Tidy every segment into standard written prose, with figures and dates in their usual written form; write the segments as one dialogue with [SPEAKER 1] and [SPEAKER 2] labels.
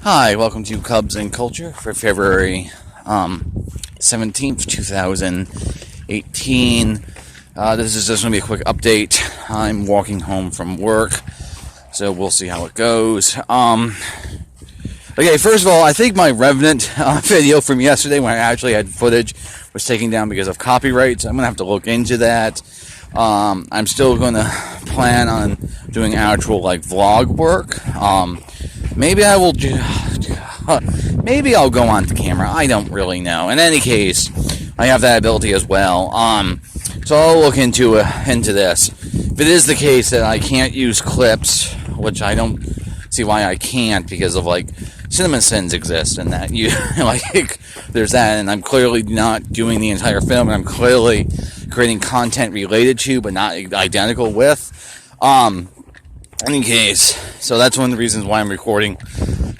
[SPEAKER 1] Hi, welcome to Cubs and Culture for February 17th, 2018. This is just going to be a quick update. I'm walking home from work, so we'll see how it goes. Okay, first of all, I think my Revenant video from yesterday, when I actually had footage, was taken down because of copyright, so I'm going to have to look into that. I'm still going to plan on doing actual, vlog work. Maybe I will maybe I'll go on to camera. I don't really know. In any case, I have that ability as well. So I'll look into this. If it is the case that I can't use clips, which I don't see why I can't, because of cinema sins exist, and that you there's that, and I'm clearly not doing the entire film, and I'm clearly creating content related to, but not identical with. Any case, so that's one of the reasons why I'm recording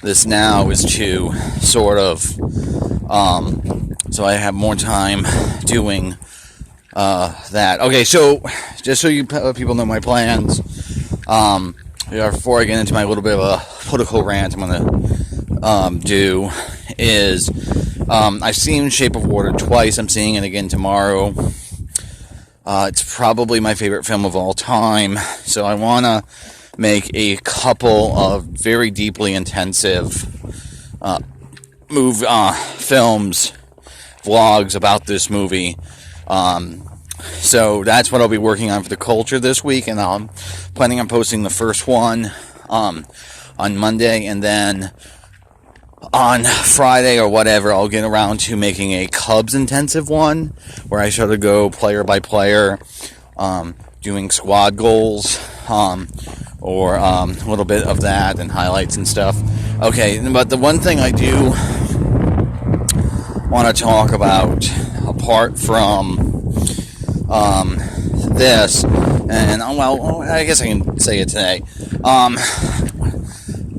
[SPEAKER 1] this now, is to sort of, so I have more time doing that. Okay, so just so you people know my plans, before I get into my little bit of a political rant I'm going to do, is I've seen Shape of Water twice. I'm seeing it again tomorrow. It's probably my favorite film of all time, so I want to make a couple of very deeply intensive films, vlogs about this movie. So that's what I'll be working on for the culture this week, and I'm planning on posting the first one on Monday, and then on Friday or whatever, I'll get around to making a Cubs intensive one, where I sort of go player by player, doing squad goals, or a little bit of that and highlights and stuff. Okay, but the one thing I do want to talk about, apart from this, and I guess I can say it today.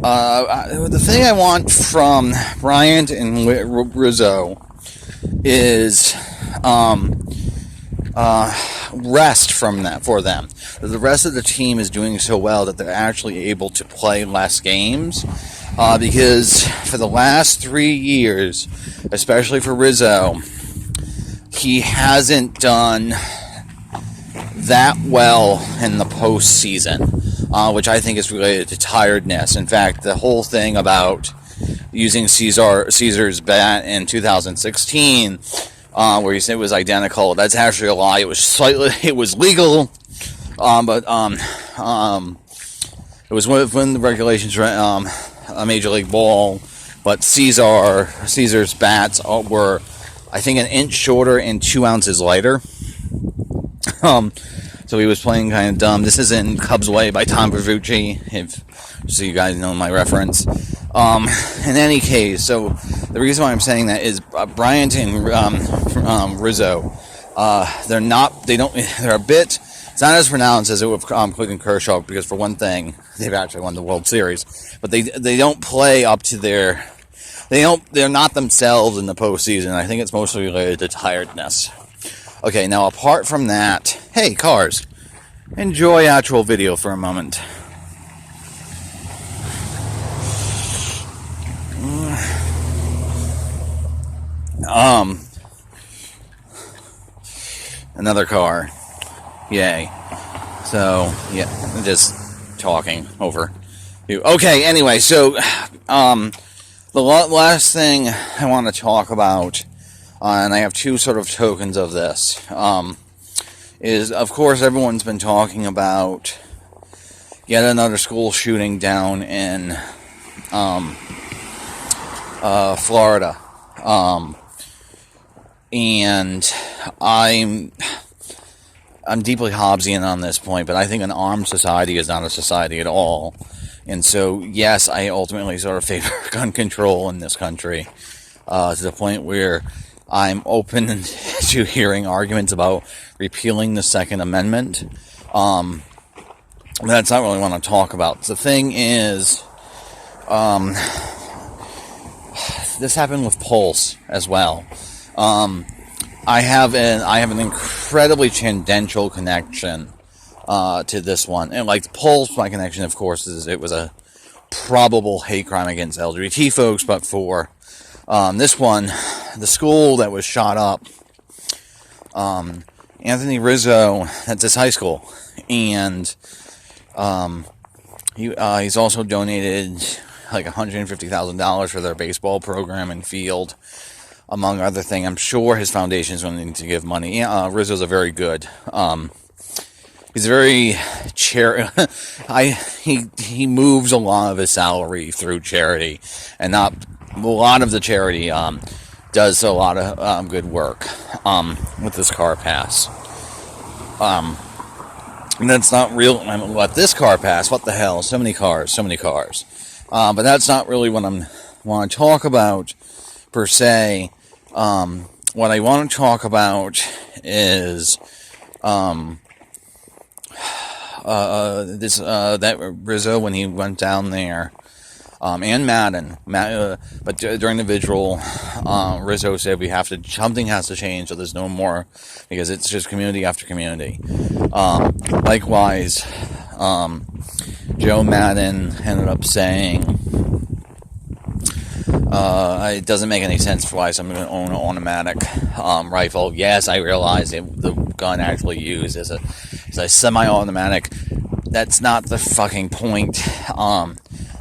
[SPEAKER 1] The thing I want from Bryant and Rizzo is rest from that for them. The rest of the team is doing so well that they're actually able to play less games, because for the last 3 years, especially for Rizzo, he hasn't done that well in the postseason, which I think is related to tiredness. In fact, the whole thing about using Caesar's bat in 2016, where he said it was identical, that's actually a lie. It was legal, but it was when the regulations were a Major League Ball, but Caesar's bats were, I think, an inch shorter and 2 ounces lighter. So he was playing kind of dumb. This isn't Cubs Way by Tom Bertucci, so you guys know my reference. In any case, so the reason why I'm saying that is Bryant and Rizzo, they're a bit, it's not as pronounced as it with Clayton Kershaw, because for one thing, they've actually won the World Series, but they don't play up to they're not themselves in the postseason. I think it's mostly related to tiredness. Okay, now apart from that, hey, cars, enjoy actual video for a moment. Another car. Yay. So, yeah, just talking over you. Okay, anyway, so, the last thing I want to talk about, and I have two sort of tokens of this, is, of course, everyone's been talking about yet another school shooting down in Florida. And I'm deeply Hobbesian on this point, but I think an armed society is not a society at all. And so, yes, I ultimately sort of favor gun control in this country, to the point where I'm open to hearing arguments about repealing the Second Amendment. But that's not really what I want to talk about. The thing is, this happened with Pulse as well. I have an incredibly tangential connection to this one, and Pulse, my connection, of course, is it was a probable hate crime against LGBT folks, but for this one, the school that was shot up, Anthony Rizzo, that's his high school, and he's also donated like $150,000 for their baseball program and field, among other things. I'm sure his foundation is going to need to give money. Rizzo's a very good. He's very he moves a lot of his salary through charity, and not a lot of the charity does a lot of good work with this car pass. And that's not real. I mean, what this car pass? What the hell? So many cars. But that's not really what I want to talk about per se. What I want to talk about is that Rizzo, when he went down there, and Madden, but during the vigil, Rizzo said something has to change, so there's no more, because it's just community after community. Likewise, Joe Madden ended up saying, it doesn't make any sense for why someone would own an automatic rifle. Yes, I realize the gun actually used is a semi-automatic. That's not the fucking point.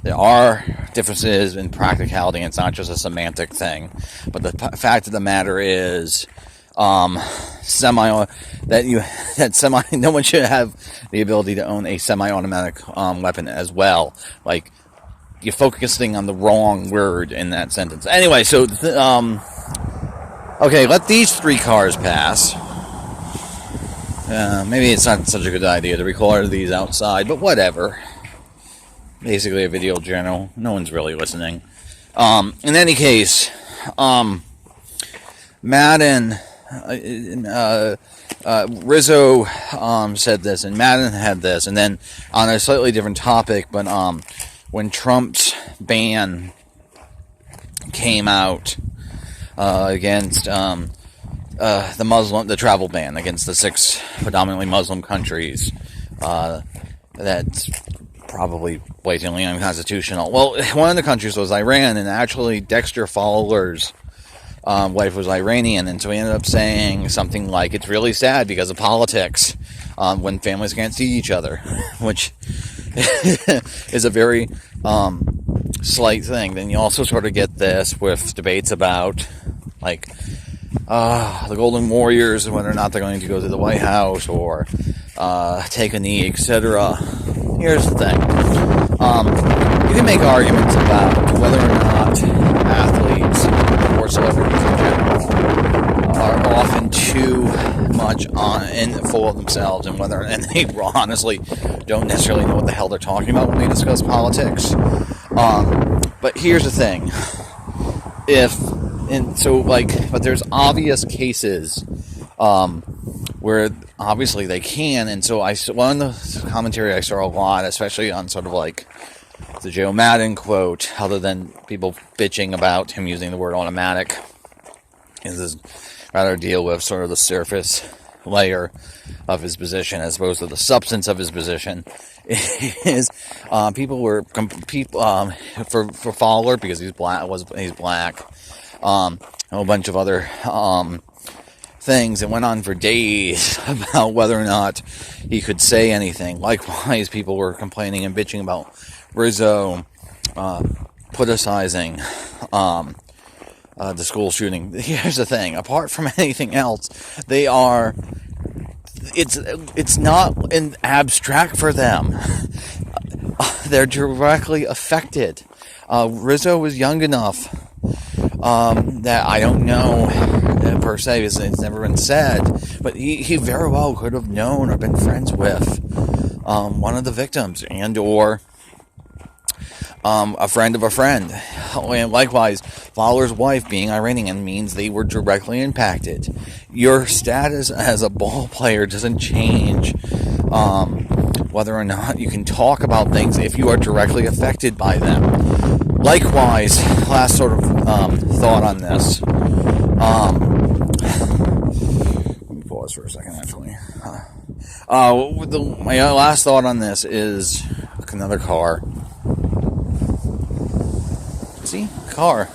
[SPEAKER 1] There are differences in practicality, and it's not just a semantic thing. But the fact of the matter is, no one should have the ability to own a semi-automatic weapon as well. Like, you're focusing on the wrong word in that sentence. Anyway, so okay, let these three cars pass. Maybe it's not such a good idea to record these outside, but whatever. Basically a video journal. No one's really listening. In any case, Madden, Rizzo said this, and Madden had this, and then on a slightly different topic, but when Trump's ban came out against the travel ban against the 6 predominantly Muslim countries, that's probably blatantly unconstitutional. Well, one of the countries was Iran, and actually Dexter Fowler's wife was Iranian, and so he ended up saying something like, it's really sad because of politics when families can't see each other, which is a very slight thing. Then you also sort of get this with debates about, like, the Golden Warriors, whether or not they're going to go to the White House or take a knee, etc. Here's the thing. You can make arguments about whether or not athletes or celebrities in general are often too much full of themselves, and they honestly don't necessarily know what the hell they're talking about when they discuss politics. But here's the thing. But there's obvious cases where obviously they can, and so one of the commentary I saw a lot, especially on sort of like the Joe Madden quote, other than people bitching about him using the word automatic, is rather deal with sort of the surface layer of his position as opposed to the substance of his position. Is for Fowler, because he's black, a whole bunch of other things that went on for days about whether or not he could say anything. Likewise, people were complaining and bitching about Rizzo politicizing the school shooting. Here's the thing: apart from anything else, it's not an abstract for them. They're directly affected. Rizzo was young enough that I don't know per se, it's never been said, but he very well could have known or been friends with one of the victims, and or a friend of a friend. And likewise, Fowler's wife being Iranian means they were directly impacted. Your status as a ball player doesn't change whether or not you can talk about things if you are directly affected by them. Likewise, last sort of thought on this. Let me pause for a second, actually. My last thought on this is another car. See? Car.